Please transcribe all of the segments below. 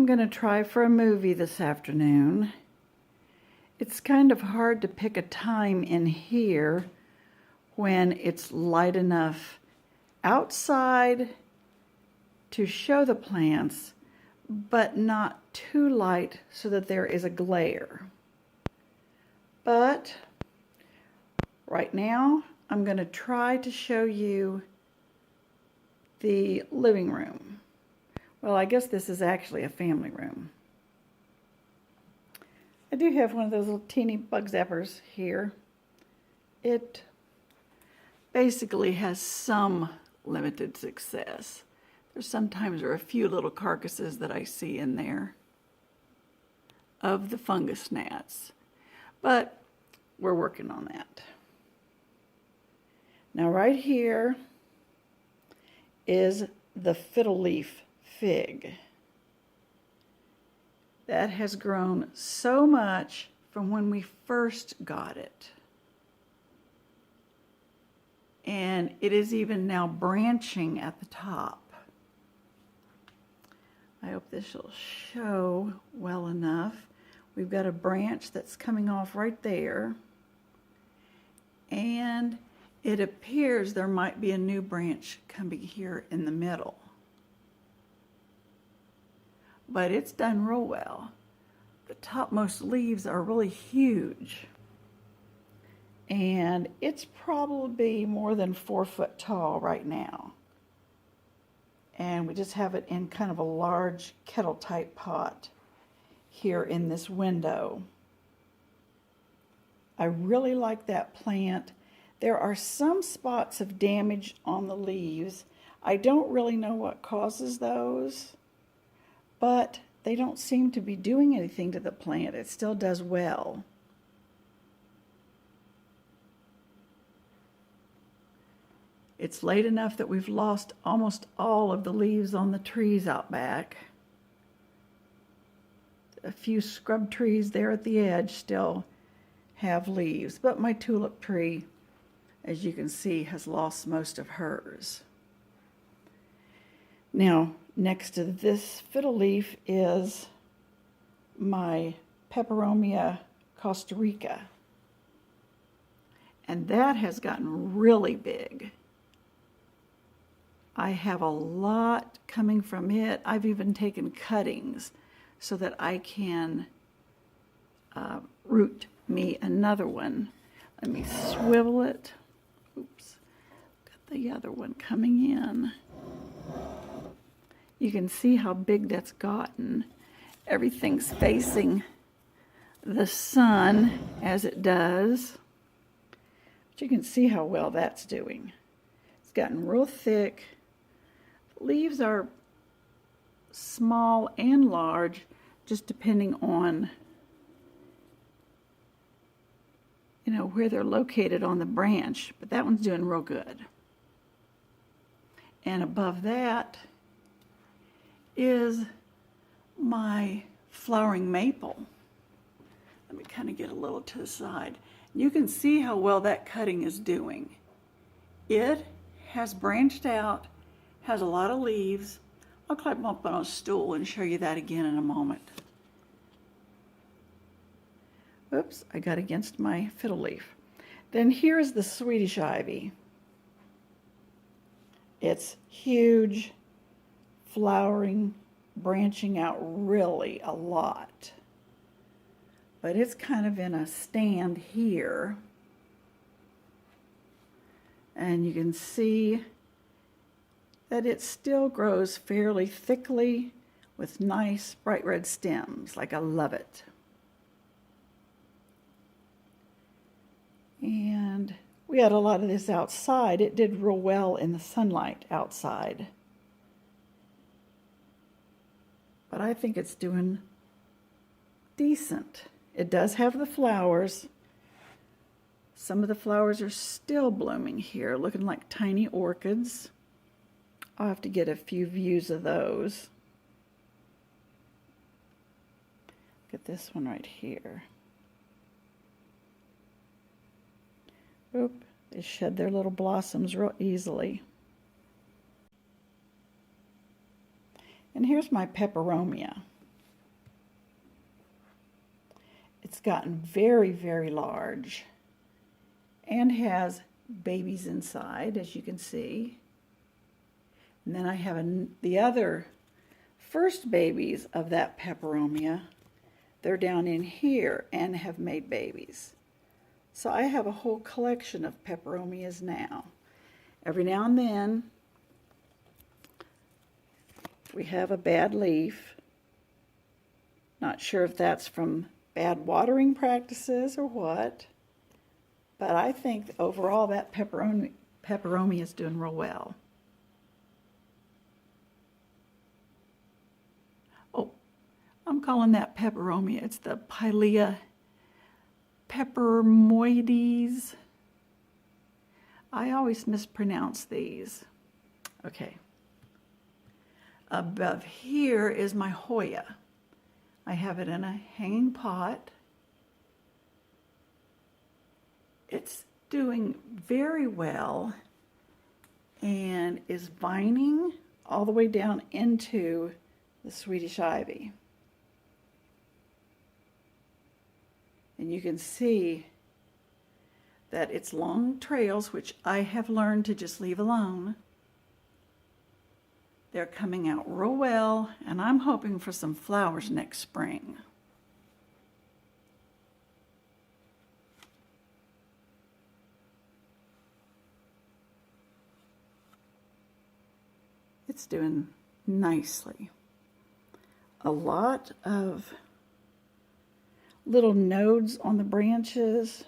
I'm going to try for a movie this afternoon. It's kind of hard to pick a time in here when it's light enough outside to show the plants, but not too light so that there is a glare. But right now, I'm going to try to show you the living room. Well, I guess this is actually a family room. I do have one of those little teeny bug zappers here. It basically has some limited success. Sometimes there are a few little carcasses that I see in there of the fungus gnats, but we're working on that. Now right here is the fiddle leaf fig. That has grown so much from when we first got it. And it is even now branching at the top. I hope this will show well enough. We've got a branch that's coming off right there. And it appears there might be a new branch coming here in the middle. But it's done real well. The topmost leaves are really huge. And it's probably more than 4 foot tall right now. And we just have it in kind of a large kettle type pot here in this window. I really like that plant. There are some spots of damage on the leaves. I don't really know what causes those, but they don't seem to be doing anything to the plant. It still does well. It's late enough that we've lost almost all of the leaves on the trees out back. A few scrub trees there at the edge still have leaves, but my tulip tree, as you can see, has lost most of hers. Now, next to this fiddle leaf is my Peperomia Costa Rica. And that has gotten really big. I have a lot coming from it. I've even taken cuttings so that I can root me another one. Let me swivel it. Oops, got the other one coming in. You can see how big that's gotten. Everything's facing the sun as it does. But you can see how well that's doing. It's gotten real thick. Leaves are small and large, just depending on, where they're located on the branch, but that one's doing real good. And above that is my flowering maple. Let me kind of get a little to the side. You can see how well that cutting is doing. It has branched out, has a lot of leaves. I'll climb up on a stool and show you that again in a moment. Oops, I got against my fiddle leaf. Then here's the Swedish ivy. It's huge, flowering, branching out really a lot. But it's kind of in a stand here. And you can see that it still grows fairly thickly with nice bright red stems. Like, I love it. And we had a lot of this outside. It did real well in the sunlight outside. But I think it's doing decent. It does have the flowers. Some of the flowers are still blooming here, looking like tiny orchids. I'll have to get a few views of those. Look at this one right here. Oop, they shed their little blossoms real easily. And here's my peperomia. gotten very, very large and has babies inside, as you can see. And then I have the other first babies of that peperomia. They're down in here and have made babies. So I have a whole collection of peperomias now. Every now and then we have a bad leaf. Not sure if that's from bad watering practices or what, but I think overall that peperomia is doing real well. Oh, I'm calling that peperomia. It's the Pilea peperomoides. I always mispronounce these. Okay. Above here is my Hoya. I have it in a hanging pot. It's doing very well and is vining all the way down into the Swedish ivy. And you can see that it's long trails, which I have learned to just leave alone. They're coming out real well, and I'm hoping for some flowers next spring. It's doing nicely. A lot of little nodes on the branches,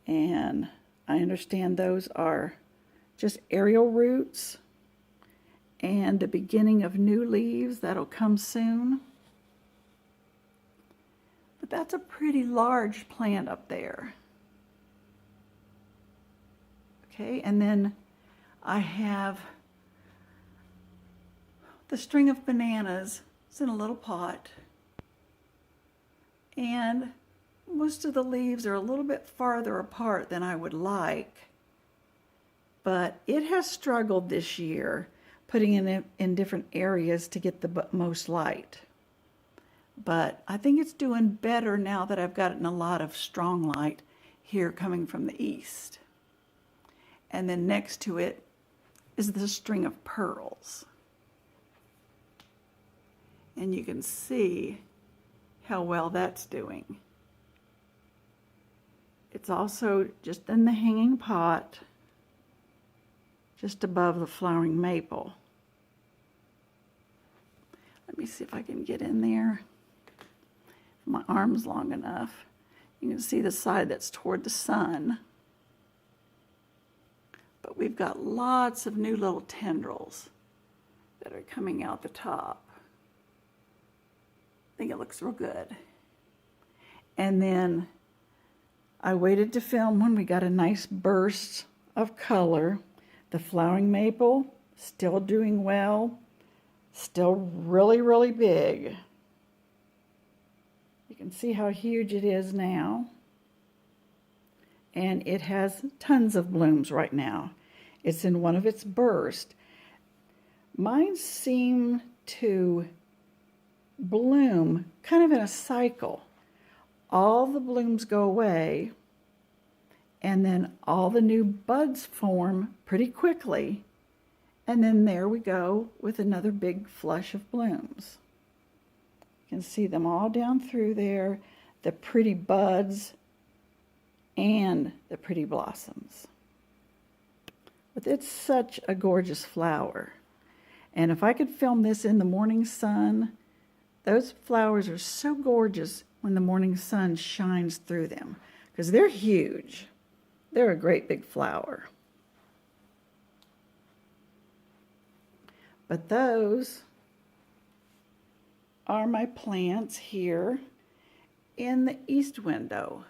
and I understand those are just aerial roots and the beginning of new leaves that'll come soon. But that's a pretty large plant up there. Okay, and then I have the string of bananas. It's in a little pot. And most of the leaves are a little bit farther apart than I would like. But it has struggled this year, putting it in different areas to get the most light. But I think it's doing better now that I've gotten a lot of strong light here coming from the east. And then next to it is the string of pearls. And you can see how well that's doing. It's also just in the hanging pot, just above the flowering maple. Let me see if I can get in there. My arm's long enough. You can see the side that's toward the sun. But we've got lots of new little tendrils that are coming out the top. I think it looks real good. And then I waited to film when we got a nice burst of color. The flowering maple, still doing well, still really, really big. You can see how huge it is now. And it has tons of blooms right now. It's in one of its bursts. Mine seem to bloom kind of in a cycle. All the blooms go away, and then all the new buds form pretty quickly, and then there we go with another big flush of blooms. You can see them all down through there, the pretty buds and the pretty blossoms. But it's such a gorgeous flower. And if I could film this in the morning sun, those flowers are so gorgeous when the morning sun shines through them, because they're huge. They're a great big flower. But those are my plants here in the east window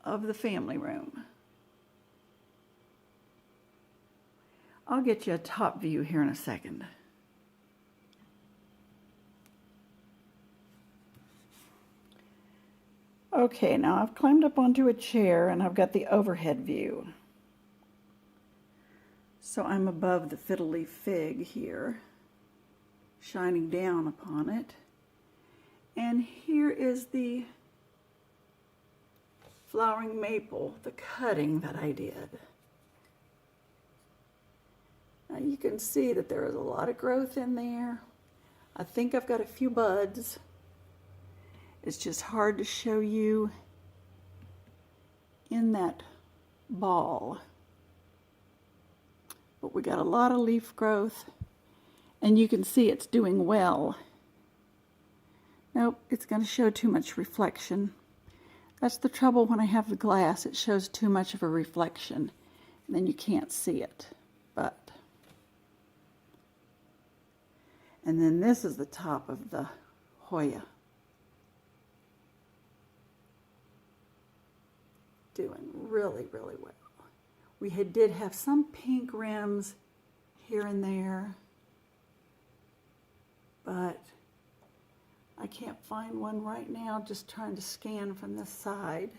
of the family room. I'll get you a top view here in a second. Okay, now I've climbed up onto a chair and I've got the overhead view. So I'm above the fiddle leaf fig here, shining down upon it. And here is the flowering maple, the cutting that I did. Now you can see that there is a lot of growth in there. I think I've got a few buds. It's just hard to show you in that ball. But we got a lot of leaf growth, and you can see it's doing well. Nope, it's going to show too much reflection. That's the trouble when I have the glass. It shows too much of a reflection, and then you can't see it. And then this is the top of the Hoya. Doing really, really well. We did have some pink rims here and there, but I can't find one right now, just trying to scan from this side.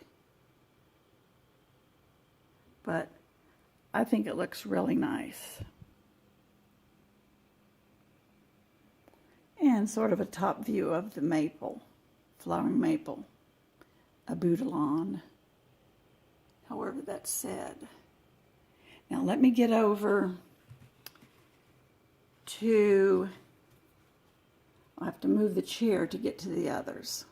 But I think it looks really nice. And sort of a top view of the maple, flowering maple, a Boutilon, however that's said. Now let me get over to, I'll have to move the chair to get to the others.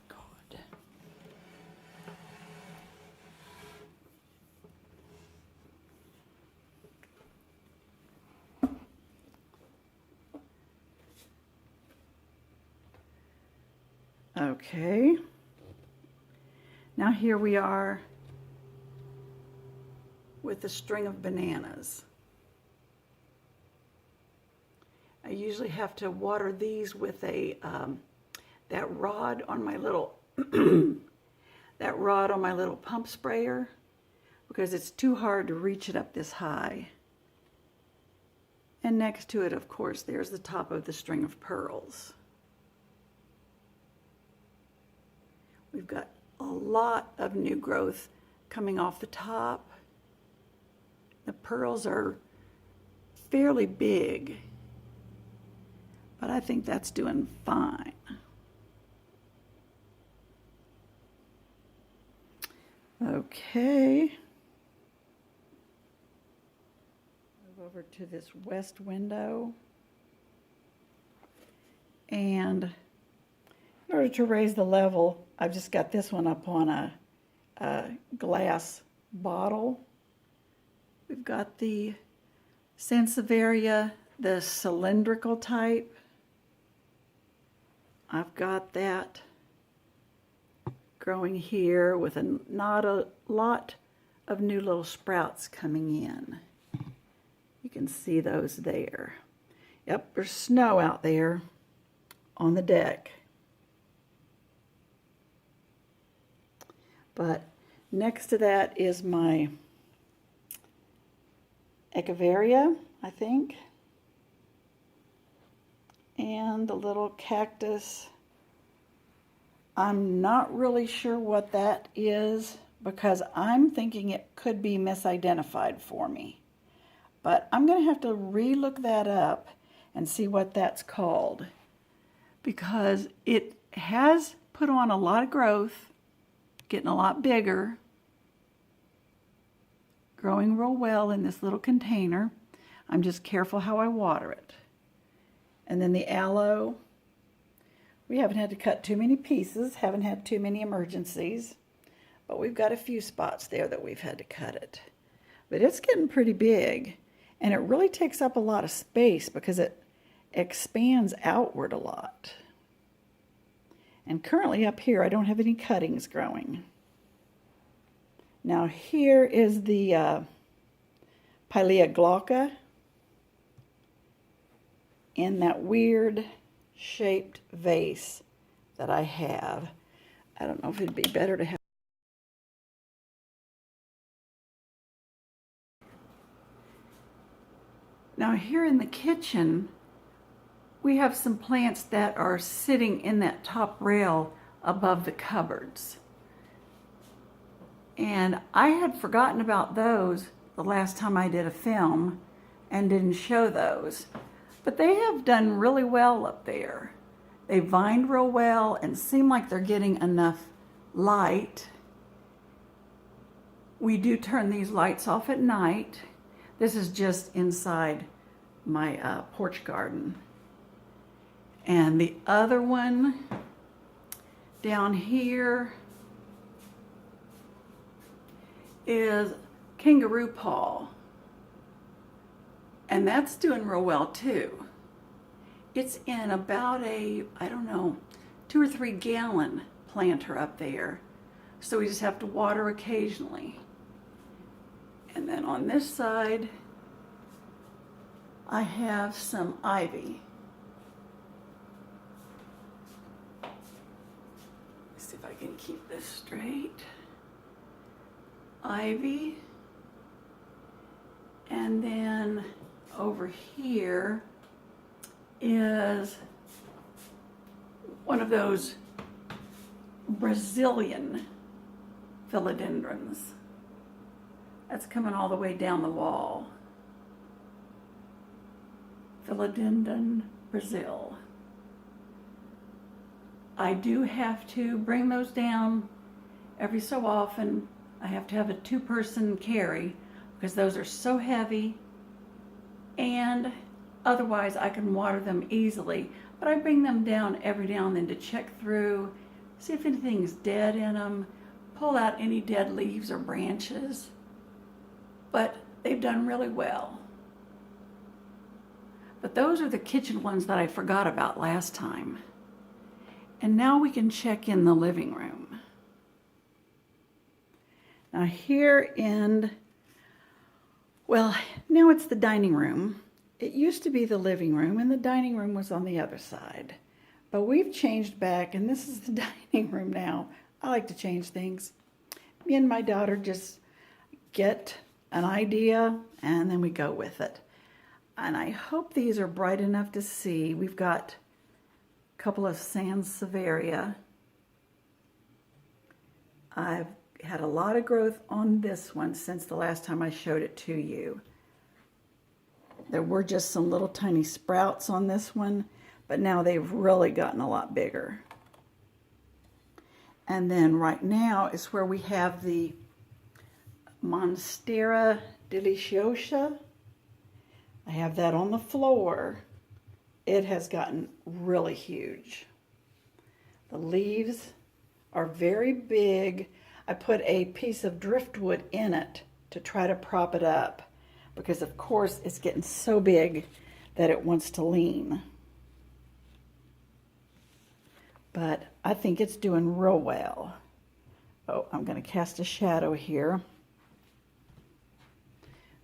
God. Okay. Now here we are with a string of bananas. I usually have to water these with a that rod on my little that rod on my little pump sprayer, because it's too hard to reach it up this high. And next to it, of course, there's the top of the string of pearls. We've got a lot of new growth coming off the top. The pearls are fairly big, but I think that's doing fine. Okay. Move over to this west window. And in order to raise the level, I've just got this one up on a glass bottle. We've got the Sansevieria, the cylindrical type. I've got that growing here with not a lot of new little sprouts coming in. You can see those there. Yep, there's snow out there on the deck. But next to that is my Echeveria, I think. And the little cactus. I'm not really sure what that is, because I'm thinking it could be misidentified for me. But I'm going to have to re-look that up and see what that's called, because it has put on a lot of growth, getting a lot bigger, growing real well in this little container. I'm just careful how I water it. And then the aloe, we haven't had to cut too many pieces, haven't had too many emergencies, but we've got a few spots there that we've had to cut it. But it's getting pretty big, and it really takes up a lot of space because it expands outward a lot. And currently up here, I don't have any cuttings growing. Now here is the Pilea glauca in that weird shaped vase that I have. I don't know if it'd be better to have. Now here in the kitchen, we have some plants that are sitting in that top rail above the cupboards. And I had forgotten about those the last time I did a film and didn't show those. But they have done really well up there. They vined real well and seem like they're getting enough light. We do turn these lights off at night. This is just inside my porch garden. And the other one down here is kangaroo paw. And that's doing real well too. It's in about a, I don't know, 2 or 3 gallon planter up there. So we just have to water occasionally. And then on this side, I have some ivy. Let's see if I can keep this straight. Ivy. And then over here is one of those Brazilian philodendrons. That's coming all the way down the wall. Philodendron Brazil. I do have to bring those down every so often. I have to have a 2-person carry because those are so heavy, and otherwise I can water them easily. But I bring them down every now and then to check through, see if anything's dead in them, pull out any dead leaves or branches. But they've done really well. But those are the kitchen ones that I forgot about last time. And now we can check in the living room. Now here well, now it's the dining room. It used to be the living room and the dining room was on the other side. But we've changed back and this is the dining room now. I like to change things. Me and my daughter just get an idea and then we go with it. And I hope these are bright enough to see. We've got a couple of Sansevieria. I've had a lot of growth on this one since the last time I showed it to you. There were just some little tiny sprouts on this one, but now they've really gotten a lot bigger. And then right now is where we have the Monstera deliciosa. I have that on the floor. It has gotten really huge. The leaves are very big. I put a piece of driftwood in it to try to prop it up because of course it's getting so big that it wants to lean. But I think it's doing real well. Oh, I'm going to cast a shadow here.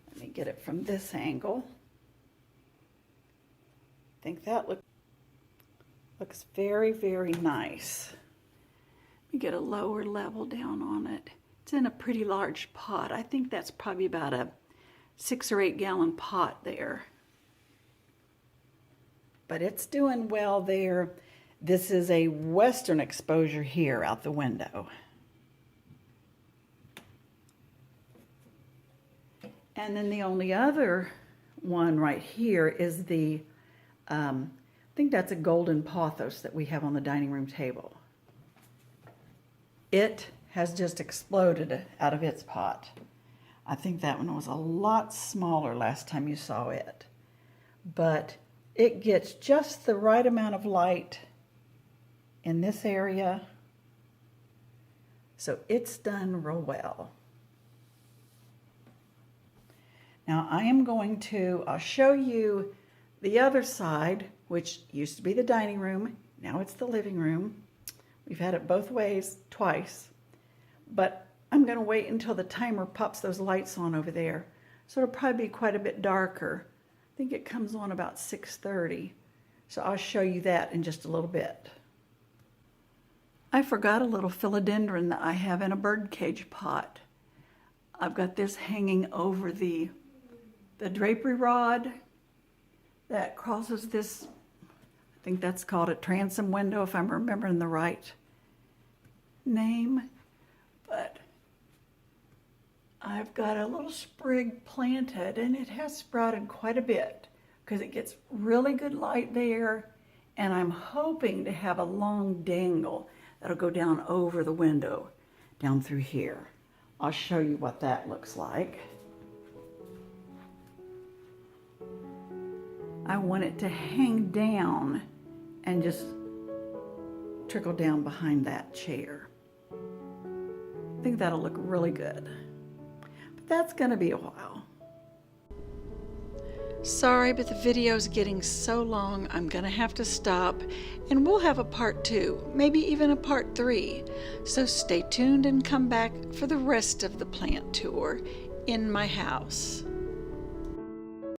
Let me get it from this angle. I think that looks very, very nice. Let me get a lower level down on it. It's in a pretty large pot. I think that's probably about a 6 or 8 gallon pot there. But it's doing well there. This is a western exposure here out the window. And then the only other one right here is the, I think that's a golden pothos that we have on the dining room table. It has just exploded out of its pot. I think that one was a lot smaller last time you saw it. But it gets just the right amount of light in this area. So it's done real well. Now I am going to, I'll show you the other side, which used to be the dining room. Now it's the living room. We've had it both ways twice, but I'm going to wait until the timer pops those lights on over there. So it'll probably be quite a bit darker. I think it comes on about 6:30. So I'll show you that in just a little bit. I forgot a little philodendron that I have in a birdcage pot. I've got this hanging over the drapery rod that crosses this, I think that's called a transom window if I'm remembering the right name. But I've got a little sprig planted and it has sprouted quite a bit because it gets really good light there And I'm hoping to have a long dangle that'll go down over the window, down through here. I'll show you what that looks like. I want it to hang down and just trickle down behind that chair. I think that'll look really good. But that's gonna be a while. Sorry, but the video's getting so long, I'm gonna have to stop, and we'll have a part 2, maybe even a part 3. So stay tuned and come back for the rest of the plant tour in my house.